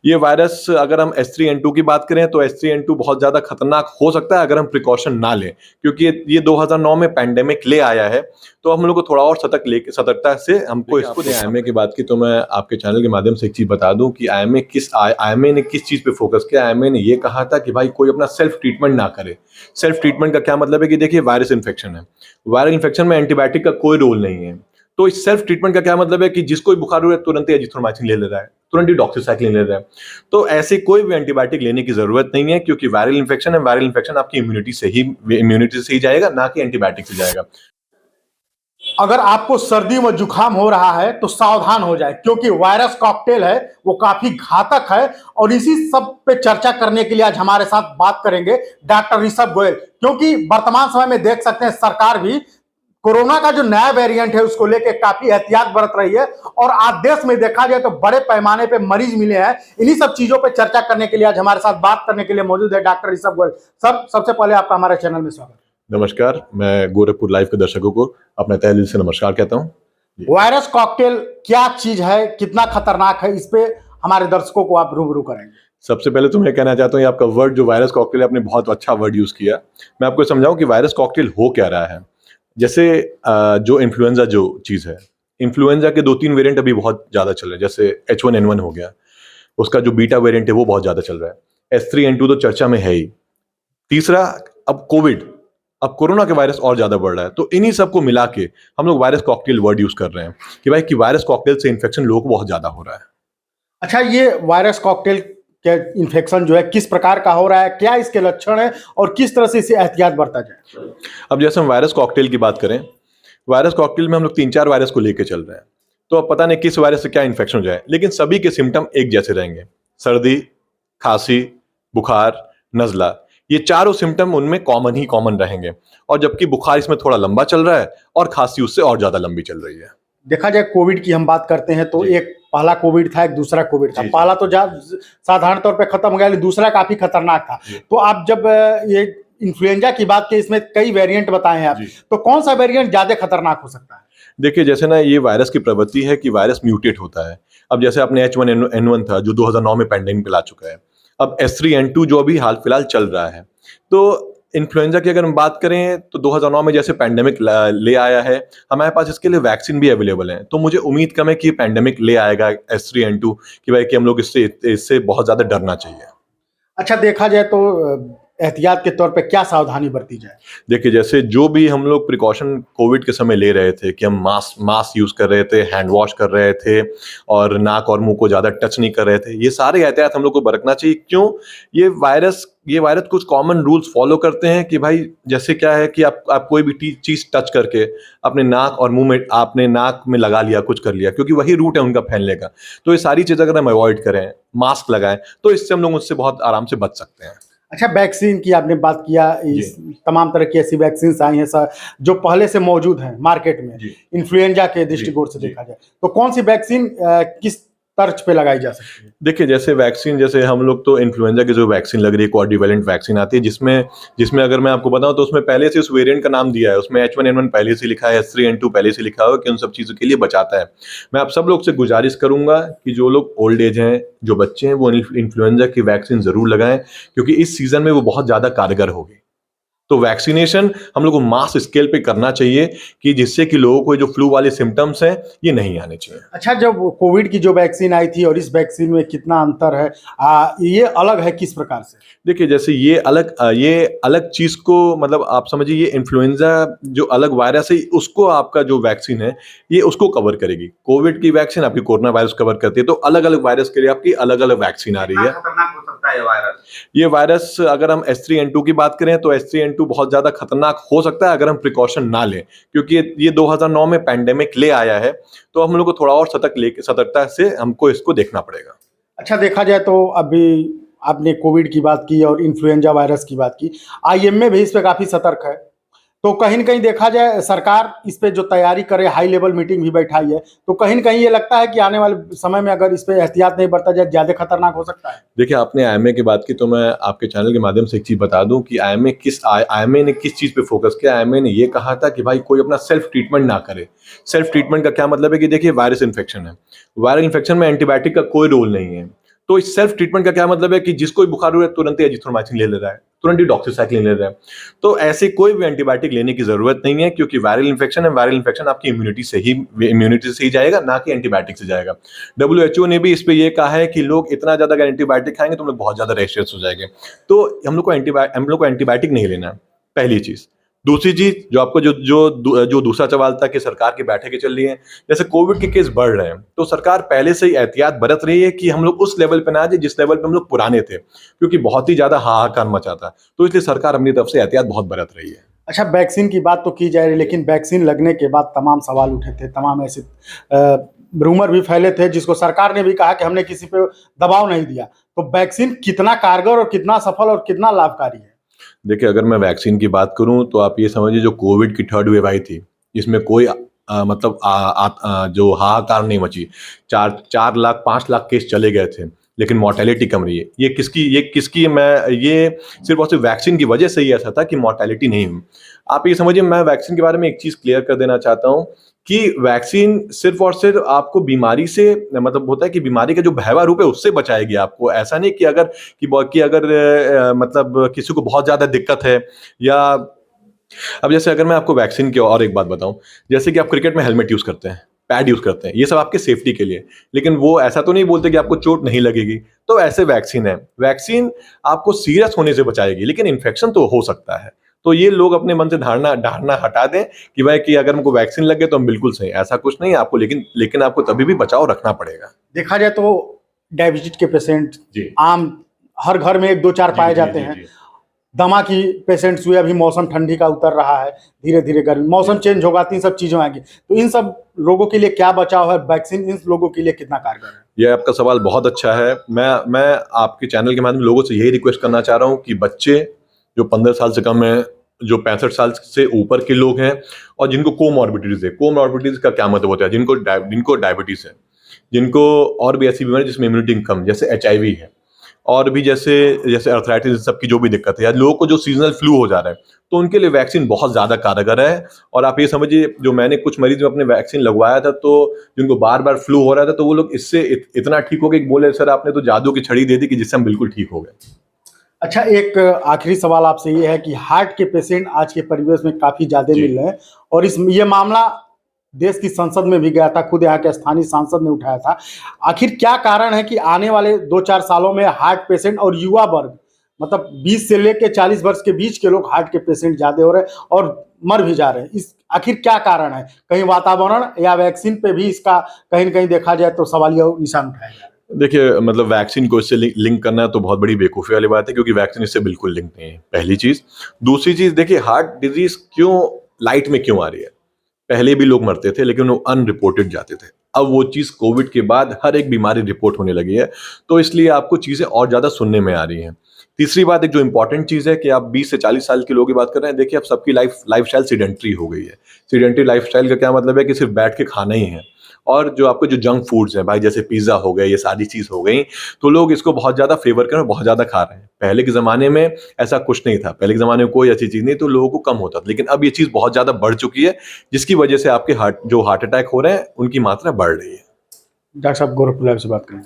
ये वायरस अगर हम H3N2 की बात करें तो H3N2 बहुत ज़्यादा खतरनाक हो सकता है अगर हम प्रिकॉशन ना लें, क्योंकि ये 2009 में पैंडेमिक ले आया है, तो हम लोग को थोड़ा और सतर्कता से हमको इसको देखना पड़ेगा। आईएमए की बात की तो मैं आपके चैनल के माध्यम से एक चीज़ बता दूं कि आईएमए ने किस चीज़ पे फोकस किया। आईएमए ने ये कहा था कि भाई कोई अपना सेल्फ ट्रीटमेंट ना करे। सेल्फ ट्रीटमेंट का क्या मतलब है कि देखिए वायरस इन्फेक्शन है, वायरल इन्फेक्शन में एंटीबायोटिक का कोई रोल नहीं है। तो इस सेल्फ ट्रीटमेंट का क्या मतलब है कि जिसको भी बुखार हो रहा है तुरंत ही एजिथ्रोमाइसिन ले ले रहा है, तुरंत ही डॉक्सीसाइक्लिन ले रहा है। तो ऐसे कोई भी एंटीबायोटिक लेने की जरूरत नहीं है, क्योंकि वायरल इन्फेक्शन है, वायरल इन्फेक्शन आपकी इम्यूनिटी से ही जाएगा, ना कि एंटीबायोटिक से जाएगा। अगर आपको सर्दी व जुकाम हो रहा है तो सावधान हो जाए, क्योंकि वायरस कॉकटेल है वो काफी घातक है। और इसी सब पे चर्चा करने के लिए आज हमारे साथ बात करेंगे डॉक्टर ऋषभ गोयल, क्योंकि वर्तमान समय में देख सकते हैं सरकार भी कोरोना का जो नया वेरिएंट है उसको लेकर काफी एहतियात बरत रही है। और आज देश में देखा जाए तो बड़े पैमाने पे मरीज मिले हैं। इन्हीं सब चीजों पे चर्चा करने के लिए आज हमारे साथ बात करने के लिए मौजूद है डॉक्टर ऋषभ गोयल। सर, सबसे पहले आपका हमारे चैनल में स्वागत। नमस्कार, मैं गोरखपुर लाइव के दर्शकों को अपना तहे दिल से नमस्कार कहता हूँ। वायरस कॉकटेल क्या चीज है, कितना खतरनाक है, इस पे हमारे दर्शकों को आप रूबरू करेंगे। सबसे पहले तो मैं कहना चाहता हूँ, ये आपका वर्ड जो वायरस कॉकटेल है, आपने बहुत अच्छा वर्ड यूज किया। मैं आपको समझाऊं कि वायरस कॉकटेल हो क्या रहा है। जैसे जो इन्फ्लुएंजा जो चीज़ है, इन्फ्लुएंजा के 2-3 वेरिएंट अभी बहुत ज़्यादा चल रहे हैं। जैसे H1N1 हो गया, उसका जो बीटा वेरिएंट है वो बहुत ज़्यादा चल रहा है। H3N2 तो चर्चा में है ही। तीसरा अब कोविड, अब कोरोना के वायरस और ज़्यादा बढ़ रहा है। तो इन्हीं सबको मिला के हम लोग वायरस कॉकटेल वर्ड यूज़ कर रहे हैं कि भाई कि वायरस कॉकटेल से इन्फेक्शन लोगों को बहुत ज़्यादा हो रहा है। अच्छा, ये वायरस कॉकटेल के इन्फेक्शन जो है किस प्रकार का हो रहा है, क्या इसके लक्षण है और किस तरह से इसे एहतियात बरता जाए। अब जैसे हम वायरस कॉकटेल की बात करें, वायरस कॉकटेल में हम लोग 3-4 वायरस को लेके चल रहे हैं। तो अब पता नहीं किस वायरस से क्या इन्फेक्शन हो जाए, लेकिन सभी के सिम्टम एक जैसे रहेंगे। सर्दी, खांसी, बुखार, नज़ला, ये चारों सिम्टम उनमें कॉमन रहेंगे। और जबकि बुखार इसमें थोड़ा लंबा चल रहा है और खांसी उससे और ज्यादा लंबी चल रही है। देखा जाए कोविड की हम बात करते हैं तो एक पहला कोविड था, एक दूसरा कोविड था। पहला तो साधारण तौर पे खत्म हो गया, लेकिन दूसरा काफी खतरनाक था। तो आप जब ये इन्फ्लुएंजा की बात की, इसमें कई वेरिएंट बताए हैं आप, तो कौन सा वेरिएंट ज्यादा खतरनाक हो सकता है? देखिए, जैसे ना ये वायरस की प्रवृत्ति है कि वायरस म्यूटेट होता है। अब जैसे आपने H1N1 था जो 2009 में पैंडेमिक ला चुका है। अब H3N2 जो अभी हाल फिलहाल चल रहा है। तो इन्फ्लुएंजा की अगर हम बात करें तो 2009 में जैसे पैंडेमिक ले आया है, हमारे पास इसके लिए वैक्सीन भी अवेलेबल है। तो मुझे उम्मीद कम है कि पैंडेमिक ले आएगा H3N2 कि भाई कि हम लोग इससे बहुत ज्यादा डरना चाहिए। अच्छा, देखा जाए तो एहतियात के तौर पे क्या सावधानी बरती जाए? देखिए, जैसे जो भी हम लोग प्रिकॉशन कोविड के समय ले रहे थे कि हम मास्क यूज कर रहे थे, हैंड वॉश कर रहे थे और नाक और मुंह को ज्यादा टच नहीं कर रहे थे, ये सारे एहतियात हम लोग को बरतना चाहिए। क्यों? ये वायरस कुछ कॉमन रूल्स फॉलो करते हैं कि भाई जैसे क्या है कि आप कोई भी चीज टच करके अपने नाक और मुंह में, आपने नाक में लगा लिया, कुछ कर लिया, क्योंकि वही रूट है उनका फैलने का। तो ये सारी चीजें अगर हम अवॉइड करें, मास्क लगाएं, तो इससे हम लोग उससे बहुत आराम से बच सकते हैं। अच्छा, वैक्सीन की आपने बात किया, तमाम तरह की ऐसी वैक्सीन आई हैं सर जो पहले से मौजूद हैं मार्केट में, इन्फ्लुएंजा के दृष्टिकोण से देखा जाए तो कौन सी वैक्सीन किस तर्ज पे लगाई जा सकती है? देखिए, जैसे वैक्सीन, जैसे हम लोग तो इन्फ्लुएंजा की जो वैक्सीन लग रही है, क्वाड्रिवेलेंट वैक्सीन आती है, जिसमें अगर मैं आपको बताऊं तो उसमें पहले से उस वेरिएंट का नाम दिया है। उसमें H1N1 पहले से लिखा है, H3N2 पहले से लिखा है कि उन सब चीज़ों के लिए बचाता है। मैं आप सब लोग से गुजारिश करूंगा कि जो लोग ओल्ड एज हैं, जो बच्चे हैं, वो इन्फ्लुएंजा की वैक्सीन जरूर लगाएं, क्योंकि इस सीजन में वो बहुत ज़्यादा कारगर होगी। तो वैक्सीनेशन हम लोग को मास स्केल पे करना चाहिए कि जिससे कि लोगों को जो फ्लू वाले सिम्टम्स हैं ये नहीं आने चाहिए। अच्छा, जब कोविड की जो वैक्सीन आई थी और इस वैक्सीन में कितना अंतर है, ये अलग है किस प्रकार से? देखिए, जैसे ये अलग चीज को, मतलब आप समझिए ये इन्फ्लुएंजा जो अलग वायरस है उसको आपका जो वैक्सीन है ये उसको कवर करेगी। कोविड की वैक्सीन आपकी कोरोना वायरस कवर करती है। तो अलग अलग वायरस के लिए आपकी अलग अलग वैक्सीन आ रही है। खतरनाक हो सकता है ये वायरस अगर हम H3N2 की बात करें तो H3N2 बहुत ज्यादा खतरनाक हो सकता है अगर हम प्रिकॉशन ना लें, क्योंकि ये 2009 में पैंडेमिक ले आया है। तो हम लोग को थोड़ा और सतर्कता से हमको इसको देखना पड़ेगा। अच्छा, देखा जाए तो अभी आपने कोविड की बात की और इन्फ्लुएंजा वायरस की बात की, IMA भी इस पे काफी सतर्क है। तो कहीं न कहीं देखा जाए सरकार इस पे जो तैयारी करे, हाई लेवल मीटिंग भी बैठाई है, तो कहीं न कहीं ये लगता है कि आने वाले समय में अगर इस पे एहतियात नहीं बरता जाए ज्यादा खतरनाक हो सकता है। देखिए, आपने IMA की बात की तो मैं आपके चैनल के माध्यम से एक चीज बता दूं कि IMA ने किस चीज पे फोकस किया। IMA ने ये कहा था कि भाई कोई अपना सेल्फ ट्रीटमेंट ना करे। सेल्फ ट्रीटमेंट का क्या मतलब है कि देखिए वायरस इन्फेक्शन है, वायरल इन्फेक्शन में एंटीबायोटिक का कोई रोल नहीं है। तो इस सेल्फ ट्रीटमेंट का क्या मतलब है कि जिसको भी बुखार हो रहा है तुरंत ही एजिथ्रोमाइसिन ले ले रहा है, तुरंत ही डॉक्सीसाइक्लिन ले रहा है। तो ऐसे कोई भी एंटीबायोटिक लेने की जरूरत नहीं है, क्योंकि वायरल इन्फेक्शन है, वायरल इन्फेक्शन आपकी इम्यूनिटी से ही जाएगा, ना कि एंटीबायोटिक से जाएगा। WHO ने भी इस पे ये कहा है कि लोग इतना ज्यादा अगर एंटीबायोटिक खाएंगे तो हम लोग बहुत ज्यादा रेशियस हो जाएंगे। तो हम लोग को एंटीबायोटिक नहीं लेना है, पहली चीज। दूसरी चीज जो आपको जो दूसरा सवाल था कि सरकार की बैठकें चल रही हैं, जैसे कोविड के केस बढ़ रहे हैं तो सरकार पहले से ही एहतियात बरत रही है कि हम लोग उस लेवल पे ना आ जाए जिस लेवल पे हम लोग पुराने थे, क्योंकि बहुत ही ज्यादा हाहाकार मचा था। तो इसलिए सरकार अपनी तरफ से एहतियात बहुत बरत रही है। अच्छा, वैक्सीन की बात तो की जा रही है, लेकिन वैक्सीन लगने के बाद तमाम सवाल उठे थे, तमाम ऐसे रूमर भी फैले थे, जिसको सरकार ने भी कहा कि हमने किसी पे दबाव नहीं दिया। तो वैक्सीन कितना कारगर और कितना सफल और कितना लाभकारी है? देखिए, अगर मैं वैक्सीन की बात करूं तो आप ये समझिए जो कोविड की थर्ड वेव आई थी, इसमें कोई जो हाहाकार नहीं मची। 4 लाख 5 लाख केस चले गए थे, लेकिन मोर्टेलिटी कम रही है। ये सिर्फ और सिर्फ वैक्सीन की वजह से ही ऐसा था कि मोर्टेलिटी नहीं हुई। आप ये समझिए, मैं वैक्सीन के बारे में एक चीज क्लियर कर देना चाहता हूँ कि वैक्सीन सिर्फ और सिर्फ आपको बीमारी से, मतलब होता है कि बीमारी का जो भयावह रूप है उससे बचाएगी आपको। ऐसा नहीं कि अगर मतलब किसी को बहुत ज्यादा दिक्कत है, या अब जैसे अगर मैं आपको वैक्सीन की और एक बात बताऊं, जैसे कि आप क्रिकेट में हेलमेट यूज करते हैं, पैड यूज करते हैं, ये सब आपके सेफ्टी के लिए, लेकिन वो ऐसा तो नहीं बोलते कि आपको चोट नहीं लगेगी। तो ऐसे वैक्सीन है, वैक्सीन आपको सीरियस होने से बचाएगी, लेकिन इन्फेक्शन तो हो सकता है। तो ये लोग अपने मन से धारणा हटा दें कि भाई कि अगर हमको वैक्सीन लग गए तो हम बिल्कुल सही, ऐसा कुछ नहीं है आपको, लेकिन आपको तभी भी बचाव रखना पड़ेगा। देखा जाए तो डायबिटीज के पेशेंट जी। आम हर घर में 1-2-4 पाए जाते हैं। दमा की पेशेंट्स हुए, अभी मौसम ठंडी का उतर रहा है, धीरे धीरे गर्मी, मौसम चेंज होगा तो इन सब चीजों आएंगी। तो इन सब लोगों के लिए क्या बचाव है, वैक्सीन इन लोगों के लिए कितना कारगर है? ये आपका सवाल बहुत अच्छा है। मैं आपके चैनल के माध्यम से लोगों से यही रिक्वेस्ट करना चाह रहा हूँ कि बच्चे जो 15 साल से कम है, जो 65 साल से ऊपर के लोग हैं, और जिनको कोमॉर्बिडिटीज है, कोमॉर्बिडिटीज का क्या मतलब होता है, जिनको डायबिटीज है, जिनको और भी ऐसी बीमारी जिसमें इम्यूनिटी कम, जैसे HIV है, और भी जैसे अर्थराइटिस, सबकी जो भी दिक्कत है, या लोगों को जो सीजनल फ्लू हो जा रहा है, तो उनके लिए वैक्सीन बहुत ज़्यादा कारगर है। और आप ये समझिए, जो मैंने कुछ मरीज में अपने वैक्सीन लगवाया था, तो जिनको बार बार फ्लू हो रहा था, तो वो लोग इससे इतना ठीक हो गए कि बोले सर आपने तो जादू की छड़ी दे दी कि जिससे हम बिल्कुल ठीक हो गए। अच्छा, एक आखिरी सवाल आपसे ये है कि हार्ट के पेशेंट आज के परिवेश में काफी ज्यादा मिल रहे हैं, और ये मामला देश की संसद में भी गया था, खुद यहाँ के स्थानीय सांसद ने उठाया था। आखिर क्या कारण है कि आने वाले 2-4 सालों में हार्ट पेशेंट और युवा वर्ग, मतलब 20 से लेकर 40 वर्ष के बीच के लोग हार्ट के पेशेंट ज्यादा हो रहे हैं और मर भी जा रहे हैं? इस आखिर क्या कारण है? कहीं वातावरण या वैक्सीन पे भी इसका कहीं न कहीं देखा जाए तो सवालिया निशान उठाया जा रहा है? देखिए, मतलब वैक्सीन को इससे लिंक करना तो बहुत बड़ी बेवकूफ़ी वाली बात है, क्योंकि वैक्सीन इससे बिल्कुल लिंक नहीं है, पहली चीज़। दूसरी चीज़, देखिए हार्ट डिजीज क्यों लाइट में क्यों आ रही है? पहले भी लोग मरते थे, लेकिन वो अनरिपोर्टेड जाते थे। अब वो चीज़ कोविड के बाद हर एक बीमारी रिपोर्ट होने लगी है, तो इसलिए आपको चीज़ें और ज़्यादा सुनने में आ रही हैं। तीसरी बात, एक जो इंपॉर्टेंट चीज़ है कि आप 20 से 40 साल के लोगों की बात कर रहे हैं, देखिए अब सबकी लाइफस्टाइल सीडेंटरी हो गई है। सीडेंटरी लाइफस्टाइल का क्या मतलब है कि सिर्फ बैठ के खाना ही है, और जो आपको जो जंक फूड्स हैं भाई, जैसे पिज़्ज़ा हो गए, ये सारी चीज़ हो गई, तो लोग इसको बहुत ज़्यादा फेवर कर रहे हैं, बहुत ज़्यादा खा रहे हैं। पहले के ज़माने में ऐसा कुछ नहीं था, पहले के ज़माने में कोई ऐसी चीज़ नहीं, तो लोगों को कम होता था, लेकिन अब ये चीज़ बहुत ज़्यादा बढ़ चुकी है, जिसकी वजह से आपके हार्ट अटैक हो रहे हैं, उनकी मात्रा बढ़ रही है। डॉक्टर साहब, गोरखपुर से बात करें।